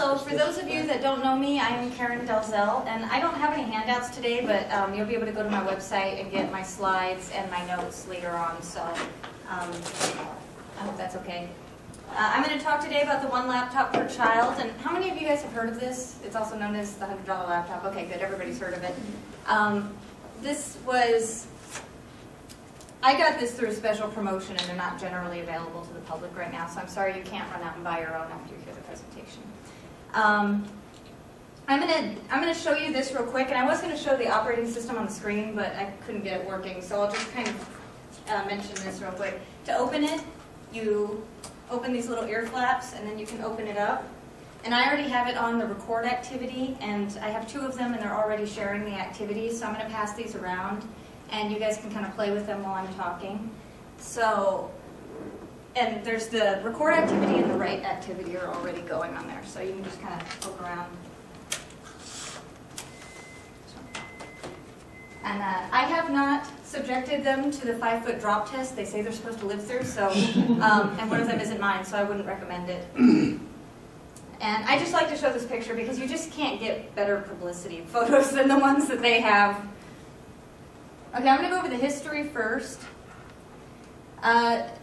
Hello, for those of you that don't know me, I am Karen Delzell, and I don't have any handouts today, but you'll be able to go to my website and get my slides and my notes later on, so I hope that's okay. I'm going to talk today about the one laptop per child, and how many of you guys have heard of this? It's also known as the $100 laptop. Okay, good, everybody's heard of it. I got this through a special promotion, and they're not generally available to the public right now, so I'm sorry you can't run out and buy your own after you hear the presentation. I'm going to show you this real quick, and I was going to show the operating system on the screen, but I couldn't get it working, so I'll just kind of mention this real quick. To open it, you open these little ear flaps, and then you can open it up. And I already have it on the record activity, and I have 2 of them, and they're already sharing the activities, so I'm going to pass these around, and you guys can kind of play with them while I'm talking. So, and there's the record activity and the write activity are already going on there, so you can just kind of poke around. And I have not subjected them to the 5-foot drop test they say they're supposed to live through, so, and one of them isn't mine, so I wouldn't recommend it. And I just like to show this picture because you just can't get better publicity photos than the ones that they have. Okay, I'm going to go over the history first.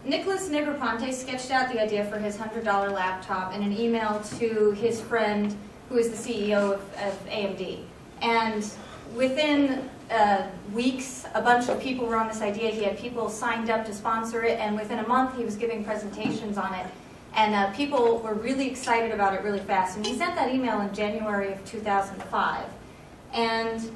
Nicholas Negroponte sketched out the idea for his $100 laptop in an email to his friend who is the CEO of AMD. And within weeks, a bunch of people were on this idea. He had people signed up to sponsor it, and within a month he was giving presentations on it. And people were really excited about it really fast. And he sent that email in January of 2005. And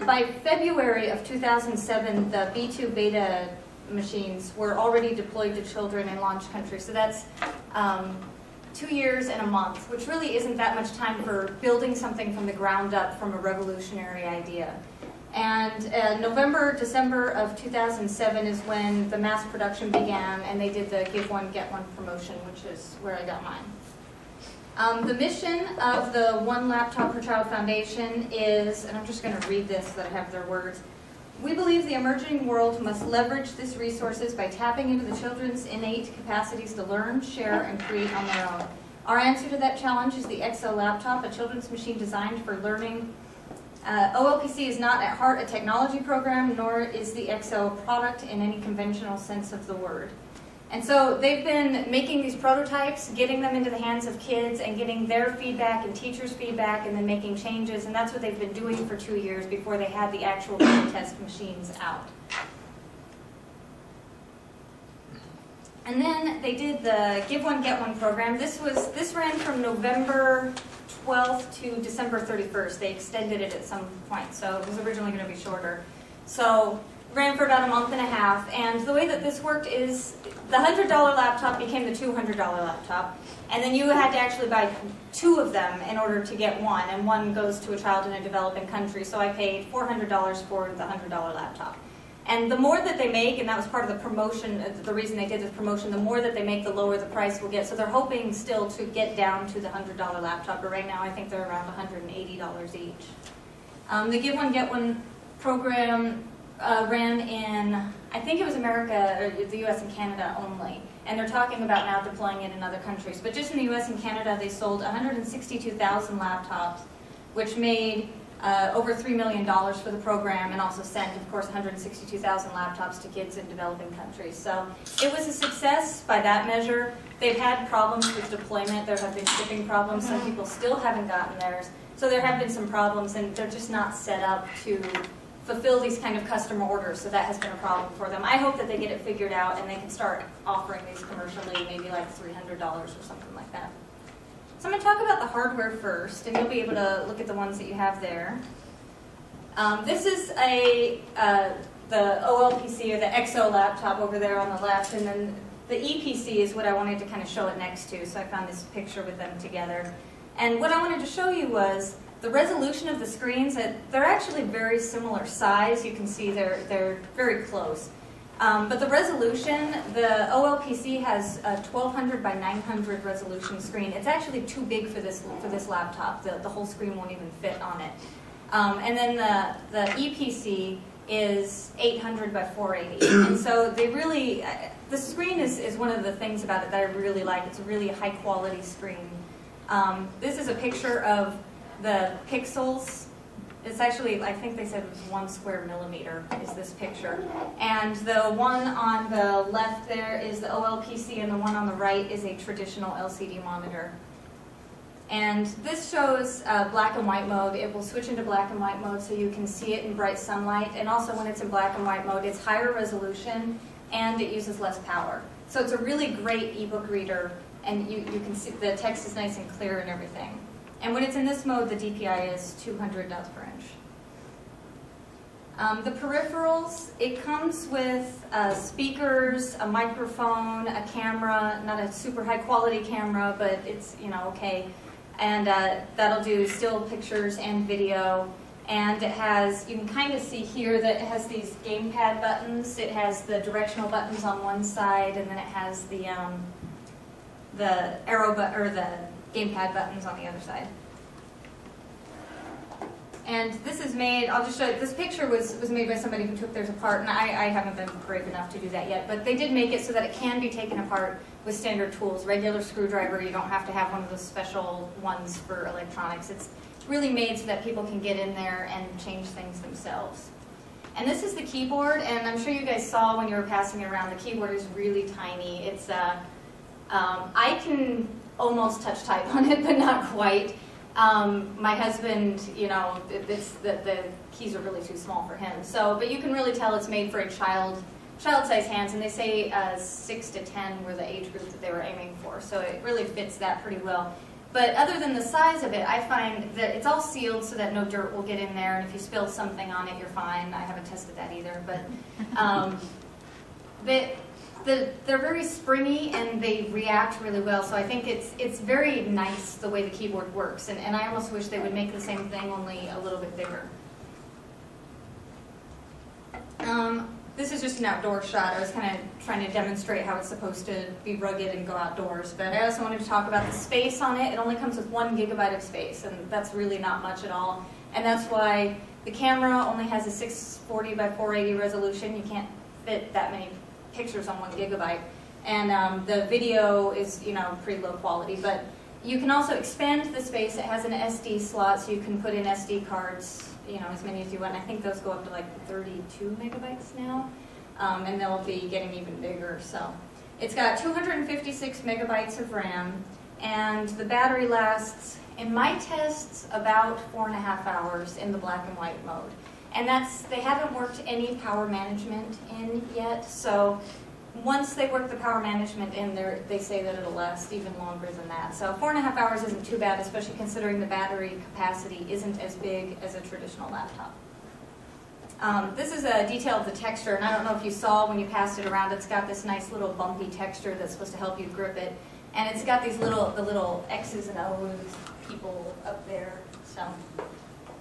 by February of 2007, the B2 beta machines were already deployed to children in launch countries. So that's 2 years and a month, which really isn't that much time for building something from the ground up from a revolutionary idea. And November, December of 2007 is when the mass production began, and they did the Give One, Get One promotion, which is where I got mine. The mission of the One Laptop Per Child Foundation is, and I'm just going to read this so that I have their words. We believe the emerging world must leverage these resources by tapping into the children's innate capacities to learn, share, and create on their own. Our answer to that challenge is the XO laptop, a children's machine designed for learning. OLPC is not at heart a technology program, nor is the XO a product in any conventional sense of the word. And so they've been making these prototypes, getting them into the hands of kids, and getting their feedback and teachers' feedback, and then making changes, and that's what they've been doing for 2 years before they had the actual test machines out. And then they did the Give One, Get One program. This ran from November 12th to December 31st. They extended it at some point, so it was originally going to be shorter. So ran for about a month and a half, and the way that this worked is the $100 laptop became the $200 laptop, and then you had to actually buy 2 of them in order to get one, and one goes to a child in a developing country, so I paid $400 for the $100 laptop. And the more that they make, and that was part of the promotion, the reason they did this promotion, the more that they make, the lower the price will get. So they're hoping still to get down to the $100 laptop, but right now I think they're around $180 each. The Give One, Get One program ran in, I think it was America, or the US and Canada only. And they're talking about now deploying it in other countries. But just in the US and Canada, they sold 162,000 laptops, which made over $3 million for the program, and also sent, of course, 162,000 laptops to kids in developing countries. So it was a success by that measure. They've had problems with deployment. There have been shipping problems. Some people still haven't gotten theirs. So there have been some problems, and they're just not set up to fulfill these kind of customer orders, so that has been a problem for them. I hope that they get it figured out and they can start offering these commercially, maybe like $300 or something like that. So I'm going to talk about the hardware first, and you'll be able to look at the ones that you have there. This is the OLPC, or the XO laptop over there on the left, and then the EPC is what I wanted to kind of show it next to, so I found this picture with them together. And what I wanted to show you was the resolution of the screens. They're actually very similar size. You can see they're very close. But the resolution, the OLPC has a 1200 by 900 resolution screen. It's actually too big for this laptop. The whole screen won't even fit on it. And then the EPC is 800 by 480. And so they really, the screen is one of the things about it that I really like. It's a really high quality screen. This is a picture of the pixels. It's actually, I think they said it was 1 square millimeter is this picture. And the one on the left there is the OLPC, and the one on the right is a traditional LCD monitor. And this shows black and white mode. It will switch into black and white mode so you can see it in bright sunlight. And also when it's in black and white mode, it's higher resolution and it uses less power. So it's a really great ebook reader, and you can see the text is nice and clear and everything. And when it's in this mode, the DPI is 200 dots per inch. The peripherals, it comes with speakers, a microphone, a camera, not a super high quality camera, but it's, you know, okay. And that'll do still pictures and video. And it has, you can kind of see here that it has these gamepad buttons. It has the directional buttons on one side, and then it has the arrow or the gamepad buttons on the other side. And this is made, I'll just show you, this picture was made by somebody who took theirs apart, and I haven't been brave enough to do that yet, but they did make it so that it can be taken apart with standard tools. Regular screwdriver, you don't have to have one of those special ones for electronics. It's really made so that people can get in there and change things themselves. And this is the keyboard, and I'm sure you guys saw when you were passing it around, the keyboard is really tiny. It's, I can almost touch type on it, but not quite. My husband, you know, the keys are really too small for him. So, but you can really tell it's made for a child-sized hands, and they say 6 to 10 were the age group that they were aiming for. So it really fits that pretty well. But other than the size of it, I find that it's all sealed so that no dirt will get in there, and if you spill something on it, you're fine. I haven't tested that either, but they're very springy and they react really well, so I think it's very nice the way the keyboard works, and I almost wish they would make the same thing, only a little bit bigger. This is just an outdoor shot. I was kind of trying to demonstrate how it's supposed to be rugged and go outdoors, but I also wanted to talk about the space on it. It only comes with 1 gigabyte of space, and that's really not much at all, and that's why the camera only has a 640 by 480 resolution. You can't fit that many pictures on 1 gigabyte, and the video is, you know, pretty low quality, but you can also expand the space. It has an SD slot, so you can put in SD cards, you know, as many as you want. I think those go up to like 32 megabytes now, and they'll be getting even bigger. So it's got 256 megabytes of RAM, and the battery lasts, in my tests, about 4.5 hours in the black and white mode. And they haven't worked any power management in yet, so once they work the power management in, they say that it'll last even longer than that. So 4.5 hours isn't too bad, especially considering the battery capacity isn't as big as a traditional laptop. This is a detail of the texture, and I don't know if you saw when you passed it around, it's got this nice little bumpy texture that's supposed to help you grip it. And it's got these little X's and O's people up there, so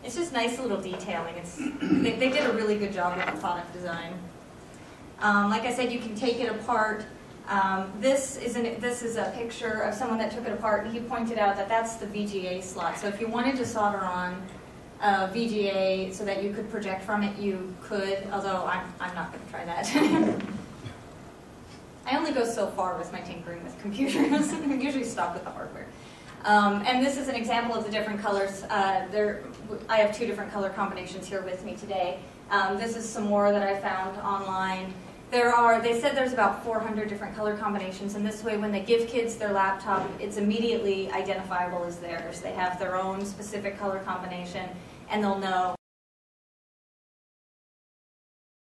it's just nice little detailing. They did a really good job with the product design. Like I said, you can take it apart. This is a picture of someone that took it apart, and he pointed out that that's the VGA slot. So if you wanted to solder on VGA so that you could project from it, you could, although I'm not going to try that. I only go so far with my tinkering with computers. I usually stop with the hardware. And this is an example of the different colors. I have 2 different color combinations here with me today. This is some more that I found online. They said there's about 400 different color combinations, and this way when they give kids their laptop, it's immediately identifiable as theirs. They have their own specific color combination, and they'll know